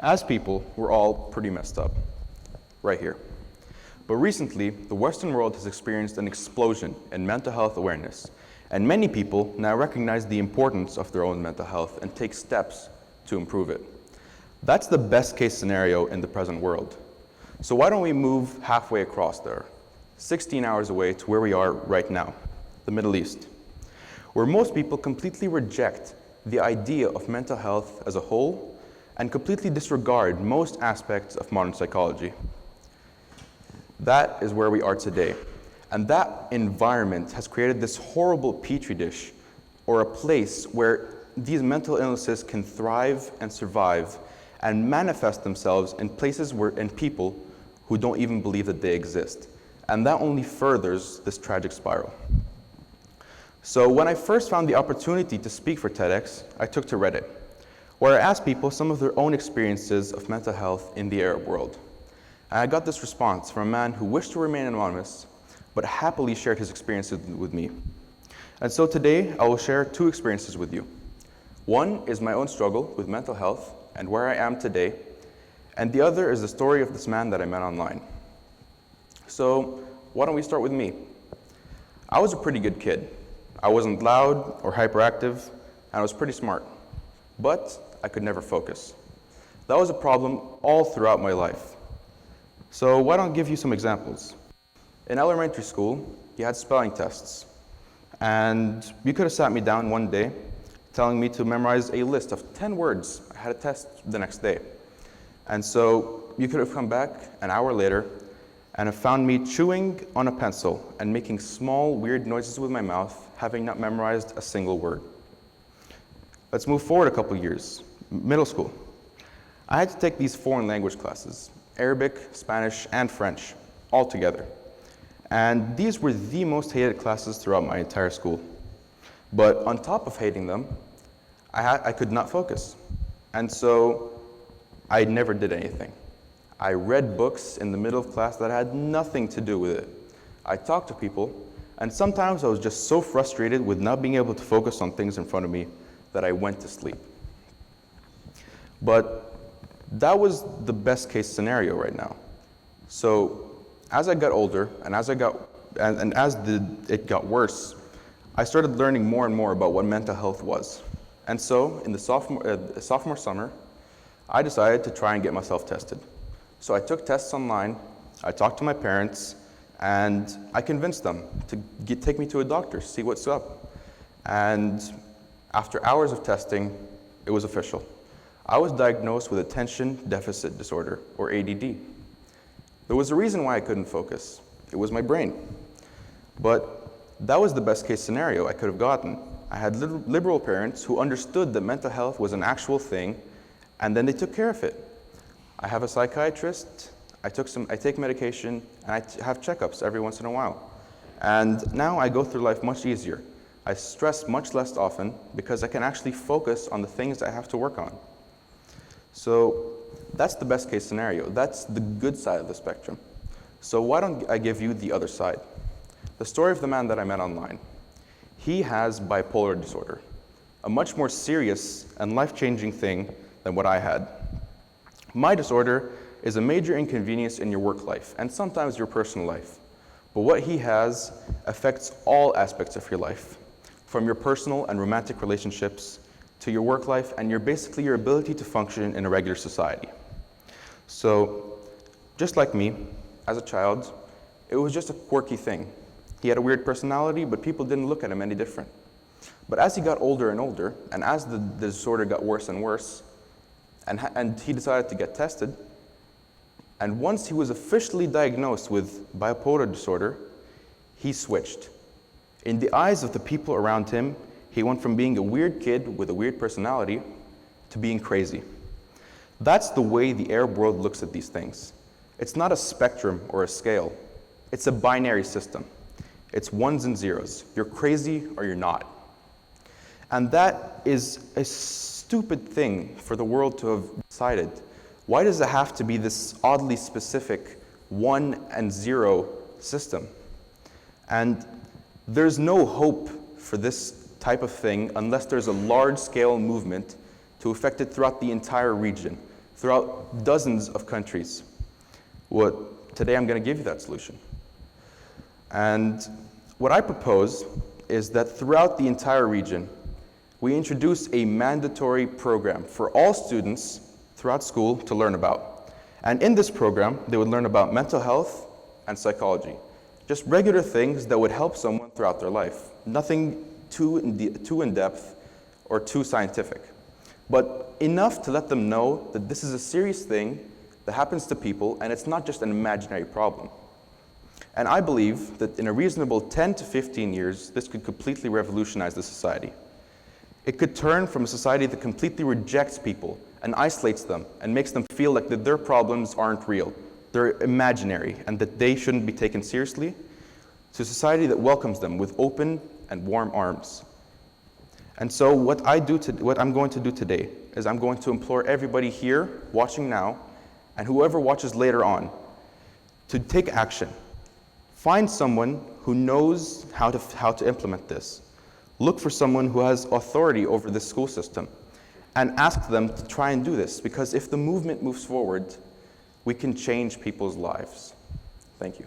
As people, we're all pretty messed up, right here. But recently, the Western world has experienced an explosion in mental health awareness, and many people now recognize the importance of their own mental health and take steps to improve it. That's the best case scenario in the present world. So why don't we move halfway across there, 16 hours away to where we are right now, the Middle East, where most people completely reject the idea of mental health as a whole and completely disregard most aspects of modern psychology. That is where we are today. And that environment has created this horrible petri dish, or a place where these mental illnesses can thrive and survive and manifest themselves in places in people who don't even believe that they exist. And that only furthers this tragic spiral. So when I first found the opportunity to speak for TEDx, I took to Reddit, where I asked people some of their own experiences of mental health in the Arab world. And I got this response from a man who wished to remain anonymous, but happily shared his experiences with me. And so today, I will share two experiences with you. One is my own struggle with mental health and where I am today, and the other is the story of this man that I met online. So why don't we start with me? I was a pretty good kid. I wasn't loud or hyperactive, and I was pretty smart, but I could never focus. That was a problem all throughout my life. So why don't I give you some examples? In elementary school, you had spelling tests, and you could have sat me down one day telling me to memorize a list of 10 words. I had a test the next day. And so you could have come back an hour later and have found me chewing on a pencil and making small, weird noises with my mouth, having not memorized a single word. Let's move forward a couple years. Middle school. I had to take these foreign language classes, Arabic, Spanish, and French, all together. And these were the most hated classes throughout my entire school. But on top of hating them, I could not focus. And so I never did anything. I read books in the middle of class that had nothing to do with it. I talked to people, and sometimes I was just so frustrated with not being able to focus on things in front of me that I went to sleep. But that was the best case scenario right now. So as I got older, and as it got worse, I started learning more and more about what mental health was. And so in the sophomore summer, I decided to try and get myself tested. So I took tests online, I talked to my parents, and I convinced them to take me to a doctor, see what's up. And after hours of testing, it was official. I was diagnosed with attention deficit disorder, or ADD. There was a reason why I couldn't focus. It was my brain. But that was the best case scenario I could have gotten. I had liberal parents who understood that mental health was an actual thing, and then they took care of it. I have a psychiatrist, I take medication, and I have checkups every once in a while. And now I go through life much easier. I stress much less often because I can actually focus on the things I have to work on. So that's the best case scenario. That's the good side of the spectrum. So why don't I give you the other side? The story of the man that I met online. He has bipolar disorder, a much more serious and life-changing thing than what I had. My disorder is a major inconvenience in your work life and sometimes your personal life. But what he has affects all aspects of your life, from your personal and romantic relationships to your work life and basically your ability to function in a regular society. So, just like me, as a child, it was just a quirky thing. He had a weird personality, but people didn't look at him any different. But as he got older and older, and as the disorder got worse and worse, and he decided to get tested, and once he was officially diagnosed with bipolar disorder, he switched. In the eyes of the people around him, he went from being a weird kid with a weird personality to being crazy. That's the way the Arab world looks at these things. It's not a spectrum or a scale. It's a binary system. It's ones and zeros. You're crazy or you're not. And that is a stupid thing for the world to have decided. Why does it have to be this oddly specific 1 and 0 system? And there's no hope for this type of thing unless there's a large-scale movement to affect it throughout the entire region, throughout dozens of countries. Today I'm going to give you that solution. And what I propose is that throughout the entire region, we introduce a mandatory program for all students throughout school to learn about. And in this program, they would learn about mental health and psychology. Just regular things that would help someone throughout their life. Nothing too in-depth or too scientific. But enough to let them know that this is a serious thing that happens to people, and it's not just an imaginary problem. And I believe that in a reasonable 10 to 15 years, this could completely revolutionize the society. It could turn from a society that completely rejects people and isolates them and makes them feel like that their problems aren't real, they're imaginary, and that they shouldn't be taken seriously, to a society that welcomes them with open and warm arms. And so what I'm going to do today is I'm going to implore everybody here, watching now, and whoever watches later on, to take action. Find someone who knows how to implement this. Look for someone who has authority over this school system and ask them to try and do this, because if the movement moves forward, we can change people's lives. Thank you.